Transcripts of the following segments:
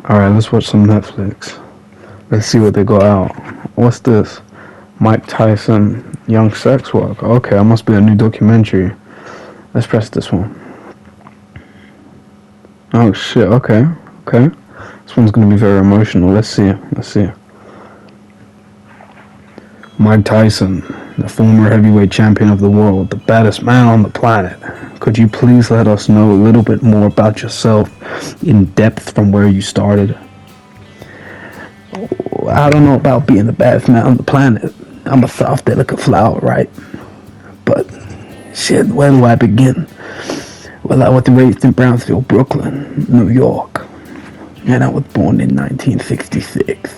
Alright, let's watch some Netflix. Let's see what they got out. What's this? Mike Tyson, young sex worker. Okay, that must be a new documentary. Let's press this one. Oh shit, okay. Okay. This one's gonna be very emotional. Let's see. Let's see. Mike Tyson, the former heavyweight champion of the world, the baddest man on the planet. Could you please let us know a little bit more about yourself in depth from where you started? I don't know about being the baddest man on the planet. I'm a soft, delicate flower, right? But shit, where do I begin? Well, I was raised in Brownsville, Brooklyn, New York, and I was born in 1966.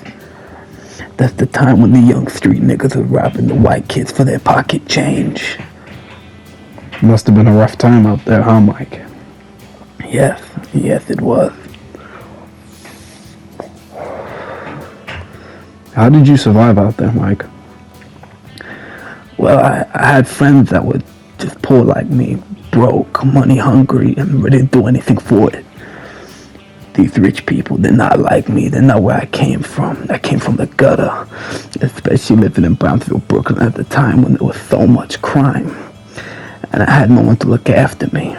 That's the time when the young street niggas were robbing the white kids for their pocket change. Must have been a rough time out there, huh, Mike? Yes, it was. How did you survive out there, Mike? Well, I had friends that were just poor like me, broke, money hungry, and ready to do anything for it. These rich people, they're not like me. They're not where I came from. I came from the gutter, especially living in Brownsville, Brooklyn at the time when there was so much crime. And I had no one to look after me.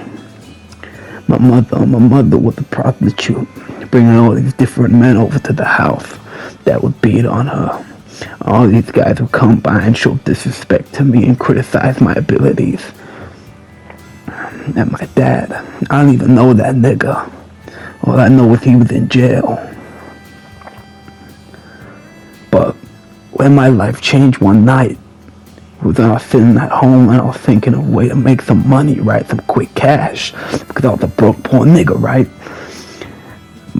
My mother was a prostitute, bringing all these different men over to the house that would beat on her. All these guys would come by and show disrespect to me and criticize my abilities. And my dad, I don't even know that nigga. All I know is he was in jail. But when my life changed one night, was when I was sitting at home and I was thinking of a way to make some money, right? Some quick cash. Because I was a broke, poor nigga, right?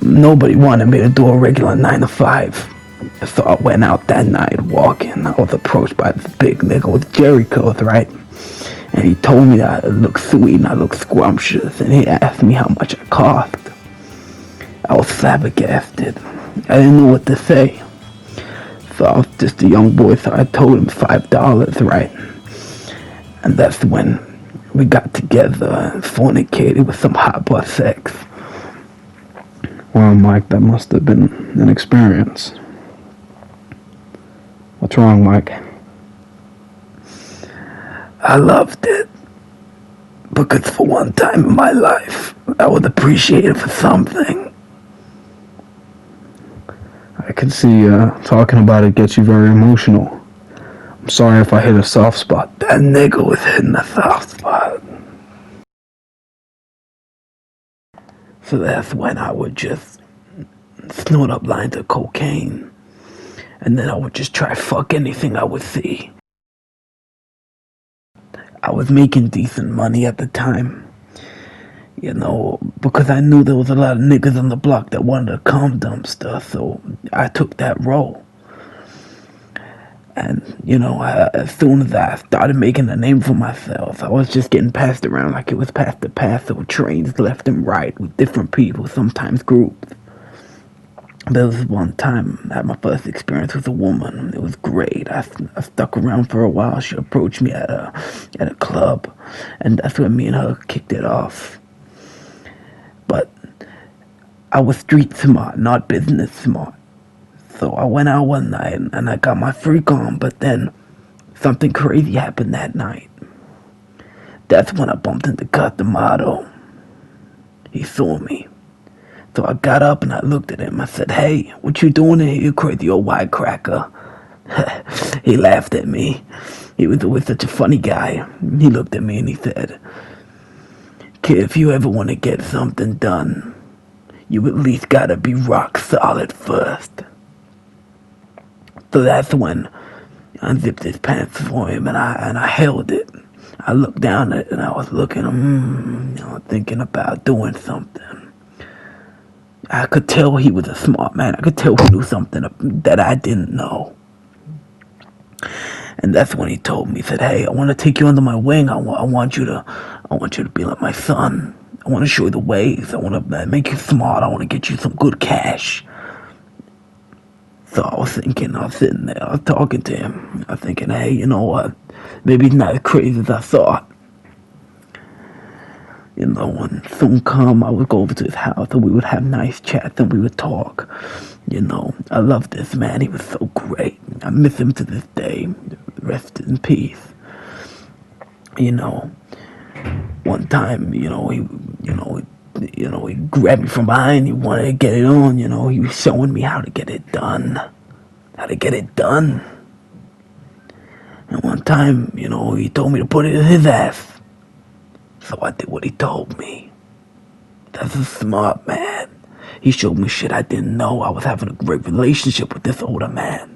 Nobody wanted me to do a regular 9 to 5. So I went out that night walking. I was approached by this big nigga with Jerry curls, right? And he told me that I looked sweet and I looked scrumptious. And he asked me how much it cost. I was flabbergasted. I didn't know what to say. So I was just a young boy, so I told him $5, right? And that's when we got together and fornicated with some hot butt sex. Wow, Mike, that must have been an experience. What's wrong, Mike? I loved it. Because for one time in my life, I was appreciated for something. I can see talking about it gets you very emotional. I'm sorry if I hit a soft spot. That nigga was hitting a soft spot. So that's when I would just snort up lines of cocaine. And then I would just try fuck anything I would see. I was making decent money at the time. You know, because I knew there was a lot of niggas on the block that wanted to come dumpster, so I took that role. And, you know, as soon as I started making a name for myself, I was just getting passed around like it was past the Paso trains left and right with different people, sometimes groups. There was one time I had my first experience with a woman. It was great. I stuck around for a while. She approached me at a club, and that's when me and her kicked it off. But I was street smart, not business smart. So I went out one night and I got my freak on, but then something crazy happened that night. That's when I bumped into Catamado. He saw me. So I got up and I looked at him. I said, "Hey, what you doing in here, you crazy old white cracker?" He laughed at me. He was always such a funny guy. He looked at me and he said, "Kid, if you ever want to get something done, you at least gotta be rock solid first." So that's when I unzipped his pants for him and I held it. I looked down at it and I was looking, thinking about doing something. I could tell he was a smart man. I could tell he knew something that I didn't know. And that's when he told me, he said, "Hey, I want to take you under my wing. I want you to be like my son. I want to show you the ways. I want to make you smart. I want to get you some good cash." So I was thinking, I was sitting there, I was talking to him. I was thinking, hey, you know what? Maybe he's not as crazy as I thought. And soon come, I would go over to his house and we would have nice chats and we would talk. I love this man. He was so great. I miss him to this day. Rest in peace. You know, One time, he grabbed me from behind. He wanted to get it on. He was showing me how to get it done. How to get it done. And one time, he told me to put it in his ass. So I did what he told me. That's a smart man. He showed me shit I didn't know. I was having a great relationship with this older man.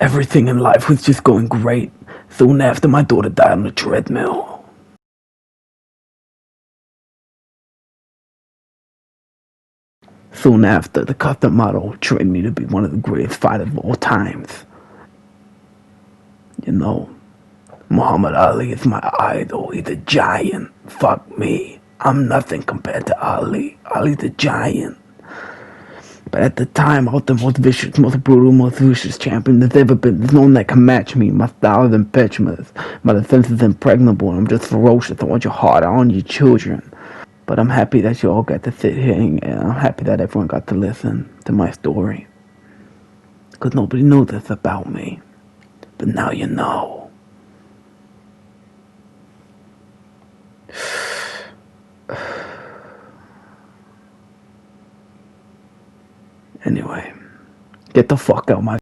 Everything in life was just going great. Soon after, my daughter died on the treadmill. Soon after, the custom model trained me to be one of the greatest fighters of all times. You know, Muhammad Ali is my idol. He's a giant. Fuck me. I'm nothing compared to Ali. Ali's a giant. But at the time, I was the most vicious, most brutal, most vicious champion there's ever been. There's no one that can match me. My style is impetuous. My defense is impregnable. And I'm just ferocious. I want your heart. I want your children. But I'm happy that you all got to sit here and I'm happy that everyone got to listen to my story. Because nobody knows this about me. But now you know. Anyway, get the fuck out my